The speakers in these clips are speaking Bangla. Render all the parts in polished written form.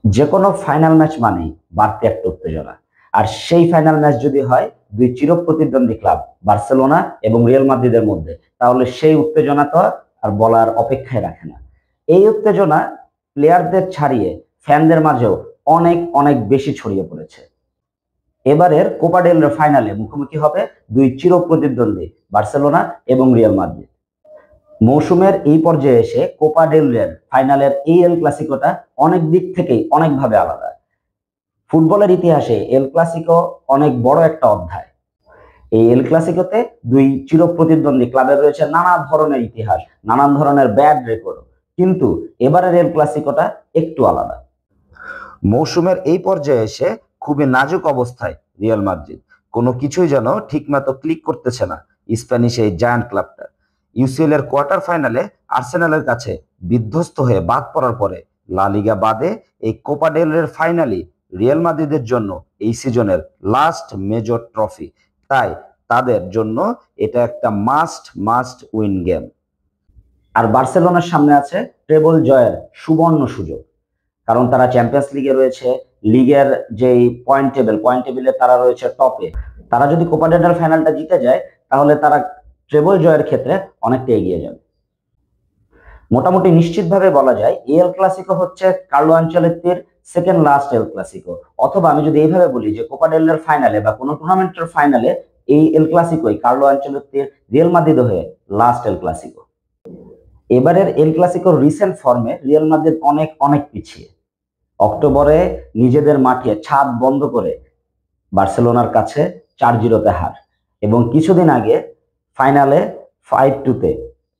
যে কোনো ফাইনাল ম্যাচ মানেই বাড়তি একটা উত্তেজনা। আর সেই ফাইনাল ম্যাচ যদি হয় দুই চিরপ্রতিদ্বন্দ্বী ক্লাব বার্সেলোনা এবং রিয়াল মাদ্রিদের মধ্যে, তাহলে সেই উত্তেজনা তো আর বলার অপেক্ষায় রাখে না। এই উত্তেজনা প্লেয়ারদের ছাড়িয়ে ফ্যানদের মাঝেও অনেক অনেক বেশি ছড়িয়ে পড়েছে। এবারের কোপা ডেল রে ফাইনালে মুখোমুখি হবে দুই চিরপ্রতিদ্বন্দ্বী বার্সেলোনা এবং রিয়াল মাদ্রিদ। মৌসুমের এই পর্যায়ে এসে কোপা ডেল রের ফাইনালের এই এল ক্লাসিকোটা অনেক দিক থেকেই অনেকভাবে আলাদা। ফুটবলের ইতিহাসে এল ক্লাসিকো অনেক বড় একটা অধ্যায়। এই এল ক্লাসিকোতে দুই চিরপ্রতিদ্বন্দ্বী ক্লাবের রয়েছে নানা ধরনের ইতিহাস, নানান ধরনের ব্যাড রেকর্ড, কিন্তু এবারের এল ক্লাসিকোটা একটু আলাদা। মৌসুমের এই পর্যায়ে এসে খুবই নাজুক অবস্থায় রিয়াল মাদ্রিদ, কোনো কিছুই যেন ঠিকমতো ক্লিক করতেছে না স্প্যানিশ এই জায়ান্ট ক্লাবটা। ইউসিএল এর কোয়ার্টার ফাইনালে আর্সেনালের কাছে বিধ্বস্ত হয়ে বাদ পড়ার পরে লা লিগা বাদে এই কোপা ডেল রের ফাইনালি রিয়াল মাদ্রিদের জন্য এই সিজনের লাস্ট মেজর ট্রফি। তাই তাদের জন্য এটা একটা মাস্ট মাস্ট উইন গেম। আর বার্সেলোনার সামনে আছে ট্রেবল জয়ের সুবর্ণ সুযোগ, কারণ তারা চ্যাম্পিয়ন্স লিগে রয়েছে, লিগের যেই পয়েন্ট টেবিলে তারা রয়েছে টপে। তারা যদি কোপা ডেল রের ফাইনালটা জিতে যায়, তাহলে তারা ট্রেবল জয়ের ক্ষেত্রে অনেকটা এগিয়ে যাবে। মোটামুটি নিশ্চিতভাবে বলা যায় এই এল ক্লাসিকো হচ্ছে কার্লো আনচেলত্তির সেকেন্ড লাস্ট এল ক্লাসিকো। অথবা আমি যদি এইভাবে বলি যে কোপা ডেল রের ফাইনালে বা কোনো টুর্নামেন্টের ফাইনালে এই এল ক্লাসিকোই কার্লো আনচেলত্তির রিয়াল মাদ্রিদ হয়ে লাস্ট এল ক্লাসিকো। এবারের এল ক্লাসিকোর রিসেন্ট ফর্মে রিয়াল মাদ্রিদ অনেক অনেক পিছিয়ে। অক্টোবরে নিজেদের মাঠে ছাদ বন্ধ করে বার্সেলোনার কাছে 4-0 হার, এবং কিছুদিন আগে ফাইনালে 5-2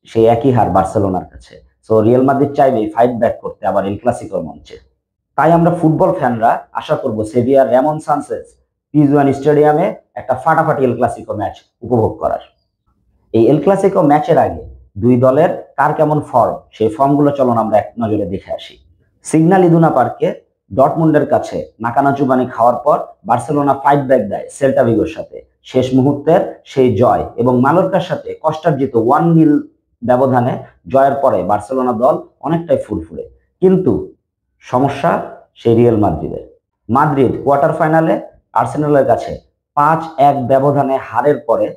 সেই একই হার বার্সেলোনার কাছে। সো রিয়াল মাদ্রিদ চাইবে ফাইট ব্যাক করতে আবার এল ক্লাসিকোর মঞ্চে। তাই আমরা ফুটবল ফ্যানরা আশা করব সেভিয়ার রেমন সানচেজ পিজুয়ান স্টেডিয়ামে একটা ফাটাফাটি এল ক্লাসিকো ম্যাচ উপভোগ করার। এই এল ক্লাসিকো ম্যাচের আগে দুই দলের কার কেমন ফর্ম, সেই ফর্মগুলো চলুন আমরা এক নজরে দেখে আসি। সিগন্যাল ইদুনা পার্কে ডর্টমুন্ডের কাছে নাকানাচুবানি খাওয়ার পর বার্সেলোনা ফাইট ব্যাক দেয় সেল্টা ভিগোর সাথে। শেষ মুহূর্তের সেই জয় এবং মালোর্কার সাথে কষ্টার্জিত 1-0 ব্যবধানে জয়ের পরে বার্সেলোনা দল অনেকটাই ফুরফুরে। কিন্তু সমস্যা সেই রিয়াল মাদ্রিদের। মাদ্রিদ কোয়ার্টার ফাইনালে আর্সেনালের কাছে 5-1 ব্যবধানে হারের পরে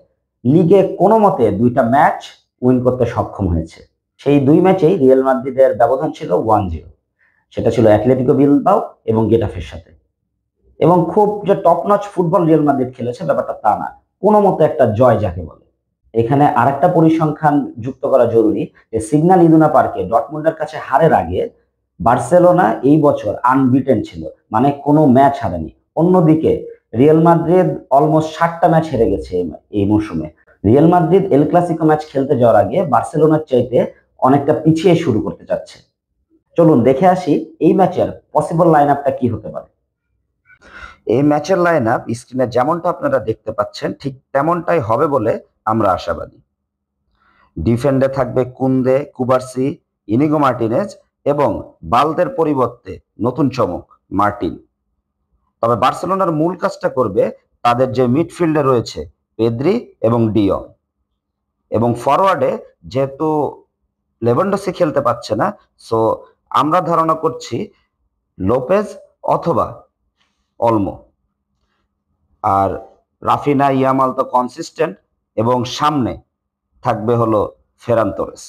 লিগে কোনো মতে দুইটা ম্যাচ উইন করতে সক্ষম হয়েছে। সেই দুই ম্যাচেই রিয়াল মাদ্রিদের ব্যবধান ছিল 1-0। সেটা ছিল অ্যাটলেটিকো বিলবাও এবং গেটাফের সাথে। এবং খুব যে top notch football Real Madrid খেলেছে ব্যাপারটা তা না, কোনো মতো একটা জয় যাকে বলে। এখানে আরেকটা পরিসংখ্যান যুক্ত করা জরুরি যে সিগন্যাল ইদুনা পার্কে ডর্টমুন্ডের কাছে হারের আগে বার্সেলোনা এই বছর আনবিটেন ছিল, মানে কোনো ম্যাচ হারেনি। অন্যদিকে রিয়াল মাদ্রিদ অলমোস্ট 60টা ম্যাচ হেরে গেছে এই মৌসুমে। Real Madrid El Clasico match খেলতে যাওয়ার আগে বার্সেলোনার চাইতে অনেকটা পিছিয়ে শুরু করতে যাচ্ছে। চলুন দেখে আসি এই ম্যাচের পসিবল লাইন আপটা কি হতে পারে। এই ম্যাচের লাইন আপ স্ক্রিনে যেমনটা আপনারা দেখতে পাচ্ছেন ঠিক তেমনটাই হবে বলে আমরা আশাবাদী। ডিফেন্ডে থাকবে কুন্দে, কুবার্সি, ইনিগো মার্টিনেজ এবং বালদের পরিবর্তে নতুন চমক মার্টিন। তবে বার্সেলোনার মূল কাজটা করবে তাদের যে মিডফিল্ডে রয়েছে পেদ্রি এবং ডিয়ং, এবং ফরওয়ার্ডে যেহেতু লেভানডস্কি খেলতে পারছে না, সো আমরা ধারণা করছি লোপেজ অথবা অলমো। আর রাফিনা ইয়ামাল তো কনসিস্টেন্ট, এবং সামনে থাকবে হলো ফেরান তোরেস।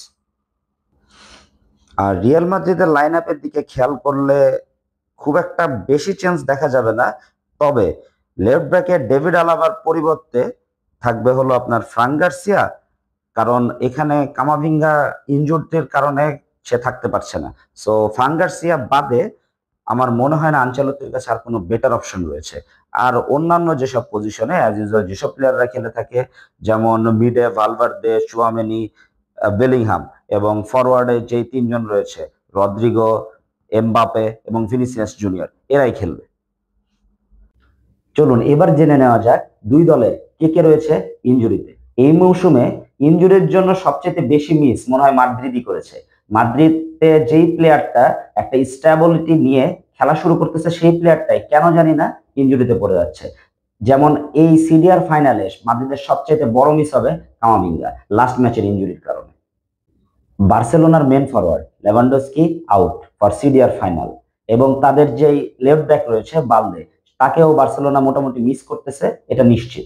আর রিয়াল মাদ্রিদের লাইন আপের দিকে খেয়াল করলে খুব একটা বেশি চেঞ্জ দেখা যাবে না। তবে লেফট ব্যাকে ডেভিড আলাবার পরিবর্তে থাকবে হলো আপনার ফ্রাঙ্ক গার্সিয়া, কারণ এখানে কামাভিঙ্গা ইনজুরির কারণে সে থাকতে পারছে না। সো ফ্রাঙ্ক গার্সিয়া বাদে আমার মনে হয় না আনচেলত্তির কাছে আর কোনো বেটার অপশন রয়েছে। আর অন্যান্য যেসব পজিশনে অ্যাজ ইউজুয়াল যেসব প্লেয়াররা খেলে থাকে, যেমন মিডে ভালভার্দে, চুয়ামেনি, বেলিংহাম, এবং ফরওয়ার্ডে যেই তিনজন রয়েছে রদ্রিগো, এমবাপে এবং ভিনিসিয়াস জুনিয়র, এরাই খেলবে। চলুন এবার জেনে নেওয়া যাক দুই দলের কে কে রয়েছে ইনজুরিতে। এই মৌসুমে ইনজুরির জন্য সবচেয়ে বেশি মিস মনে হয় মাদ্রিদই করেছে। মাদ্রিদে যেই প্লেয়ারটা একটা স্ট্যাবিলিটি নিয়ে খেলা শুরু করতেছে সেই প্লেয়ারটাই কেন জানি না ইনজুরিতে পড়ে যাচ্ছে। যেমন এই সিডিআর ফাইনালে মাদ্রিদের সবচেয়ে বড় মিস হবে কামাভিঙ্গা লাস্ট ম্যাচের ইনজুরির কারণে। বার্সেলোনার main forward Lewandowski out for CDR final. এবং তাদের যেই লেফট ব্যাক রয়েছে বালদে, তাকেও বার্সেলোনা মোটামুটি মিস করতেছে, এটা নিশ্চিত।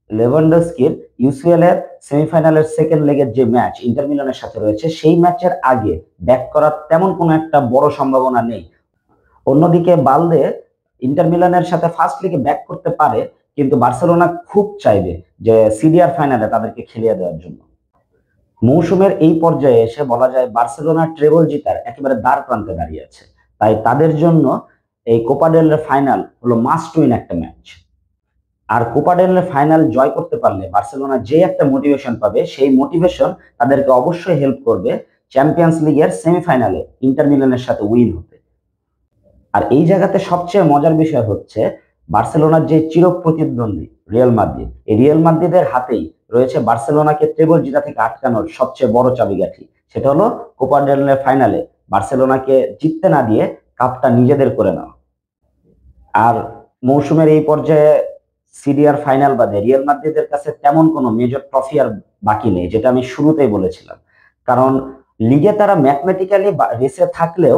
লেভানডস্কির ইউসিএল এর সেমিফাইনালের সেকেন্ড লেগের যে ম্যাচ ইন্টার মিলানের সাথে রয়েছে, সেই ম্যাচের আগে ব্যাক করার তেমন কোনো একটা বড় সম্ভাবনা নেই। অন্যদিকে বালদে ইন্টার মিলানের সাথে ফার্স্ট লিগে ব্যাক করতে পারে, কিন্তু বার্সেলোনা খুব চাইবে যে সিডিআর ফাইনালে তাদেরকে খেলিয়ে দেওয়ার জন্য। মৌসুমের এই পর্যায়ে এসে বলা যায় বার্সেলোনা ট্রেবল জিতার একেবারে দ্বার প্রান্তে দাঁড়িয়ে আছে। তাই তাদের জন্য এই কোপা ডেল রে ফাইনাল হলো মাস্ট উইন একটা ম্যাচ। আর কোপা ডেল রে ফাইনাল জয় করতে পারলে বার্সেলোনা যে একটা মোটিভেশন পাবে, সেই মোটিভেশন তাদেরকে অবশ্যই হেল্প করবে চ্যাম্পিয়ন্স লিগের সেমিফাইনালে ইন্টার মিলানের সাথে উইন হতে। আর এই জায়গাতে সবচেয়ে মজার বিষয় হচ্ছে বার্সেলোনার যে চির প্রতিদ্বন্দ্বী রিয়াল মাদ্রিদ, এই রিয়াল মাদ্রিদের হাতেই রয়েছে বার্সেলোনাকে ট্রেবল জিতা থেকে আটকানোর সবচেয়ে বড় চাবিকাঠি। সেটা হলো কোপা ডেল রে ফাইনালে বার্সেলোনাকে জিততে না দিয়ে কাপটা নিজেদের করে নেওয়া। আর মৌসুমের এই পর্যায়ে সিডিআর ফাইনাল বাদে রিয়াল মাদ্রিদের কাছে তেমন কোনো মেজর ট্রফি আর বাকি নেই, যেটা আমি শুরুতেই বলেছিলাম। কারণ লিগে তারা ম্যাথমেটিক্যালি রেসে থাকলেও,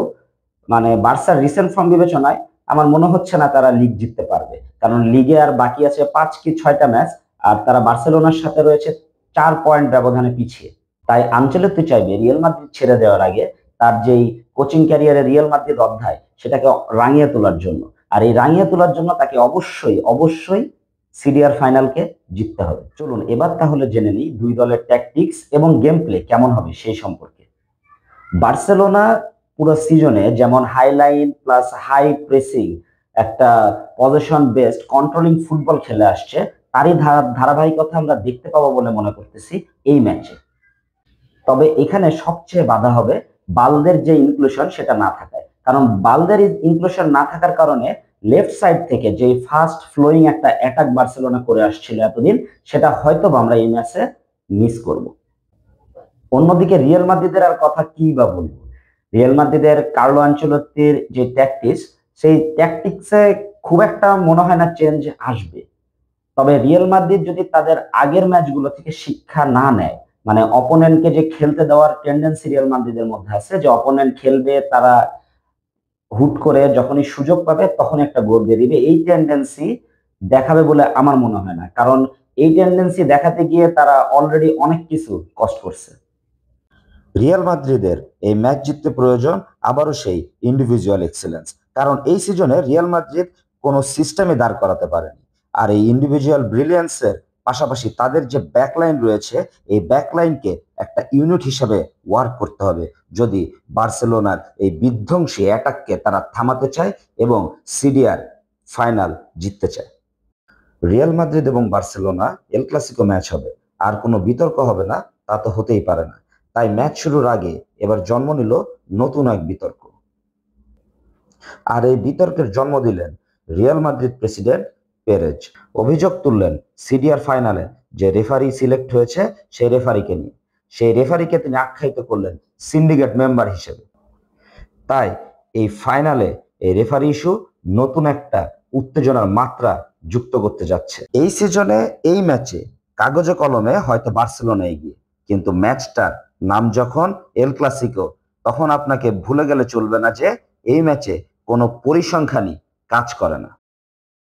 মানে বার্সার রিসেন্ট ফর্ম বিবেচনায় আমার মনে হচ্ছে না তারা লিগ জিততে পারবে। কারণ লিগে আর বাকি আছে 5 কি 6টা ম্যাচ, আর তারা বার্সেলোনার সাথে রয়েছে 4 পয়েন্ট ব্যবধানে পিছিয়ে। তাই আনচেলত্তি চাইবে রিয়াল মাদ্রিদ ছেড়ে দেওয়ার আগে তার যেই কোচিং ক্যারিয়ারে রিয়াল মাদ্রিদ অধ্যায়, সেটাকে রাঙিয়ে তোলার জন্য। আর এই রাঙিয়ে তোলার জন্য তাকে অবশ্যই অবশ্যই সিডিআর ফাইনালকে জিততে হবে। চলুন এবার তাহলে জেনে নিই দুই দলের ট্যাকটিক্স এবং গেম প্লে কেমন হবে সেই সম্পর্কে। বার্সেলোনা পুরো সিজনে যেমন high line plus high pressing একটা পজিশন বেসড কন্ট্রোলিং ফুটবল খেলে আসছে, তারই ধারাবাহিকতা আমরা দেখতে পাবো বলে মনে করতেছি এই ম্যাচে। তবে এখানে সবচেয়ে বাধা হবে বালদের যে ইনক্লুশন সেটা না থাকায়। কারণ বালদের ইনক্লুশন না থাকার কারণে লেফট সাইড থেকে যে ফাস্ট ফ্লোয়িং একটা অ্যাটাক বার্সেলোনা করে আসছিল এতদিন, সেটা হয়তো আমরা এই ম্যাচে মিস করব। অন্যদিকে রিয়াল মাদ্রিদের আর কথা কি বা বলবো। রিয়াল মাদ্রিদের কার্লো আনচেলত্তির যে ট্যাকটিক্স, সেই ট্যাকটিক্সে খুব একটা মনে হয় না চেঞ্জ আসবে। তবে রিয়াল মাদ্রিদ যদি তাদের আগের ম্যাচগুলো থেকে শিক্ষা না নেয়, মানে অপোনেন্টকে যে খেলতে দেওয়ার টেন্ডেন্সি রিয়াল মাদ্রিদের মধ্যে আছে, যে অপোনেন্ট খেলবে তারা হুট করে যখনই সুযোগ পাবে তখন একটা গোল দিয়ে দিবে, এই টেন্ডেন্সি দেখাবে বলে আমার মনে হয় না। কারণ এই টেন্ডেন্সি দেখাতে গিয়ে তারা অলরেডি অনেক কিছু কষ্ট করছে। রিয়াল মাদ্রিদের এই ম্যাচ জিততে প্রয়োজন আবারও সেই ইন্ডিভিজুয়াল এক্সেলেন্স। কারণ এই সিজনে রিয়াল মাদ্রিদ কোনো সিস্টেমে দাঁড় করাতে পারেনি। আর এই ইন্ডিভিজুয়াল ব্রিলিয়ান্সের পাশাপাশি তাদের যে ব্যাকলাইন রয়েছে, এই ব্যাকলাইনকে একটা ইউনিট হিসেবে ওয়ার্ক করতে হবে যদি বার্সেলোনার এই বিধ্বংসী অ্যাটাককে তারা থামাতে চায় এবং সিডিআর ফাইনাল জিততে চায়। রিয়াল মাদ্রিদ এবং বার্সেলোনা এল ক্লাসিকো ম্যাচ হবে, আর কোনো বিতর্ক হবে না তা তো হতেই পারে না। তাই ম্যাচ শুরুর আগে এবার জন্ম নিল নতুন এক বিতর্ক। আর এই বিতর্কের জন্ম দিলেন রিয়াল মাদ্রিদ প্রেসিডেন্ট পেরেজ। অভিযোগ তুললেন সিডিআর ফাইনালে যে রেফারি সিলেক্ট হয়েছে সেই রেফারিকে নিয়ে। সেই রেফারিকে তিনি আখ্যায়িত করলেন সিন্ডিকেট মেম্বার হিসেবে। তাই এই ফাইনালে এই রেফারি ইস্যু নতুন একটা উত্তেজনার মাত্রা যুক্ত করতে যাচ্ছে। এই সিজনে এই ম্যাচে কাগজে কলমে হয়তো বার্সেলোনা এগিয়ে, কিন্তু ম্যাচটার নাম যখন এল ক্লাসিকো, তখন আপনাকে ভুলে গেলে চলবে না যে এই ম্যাচে কোনো পরিসংখ্যানই কাজ করে না।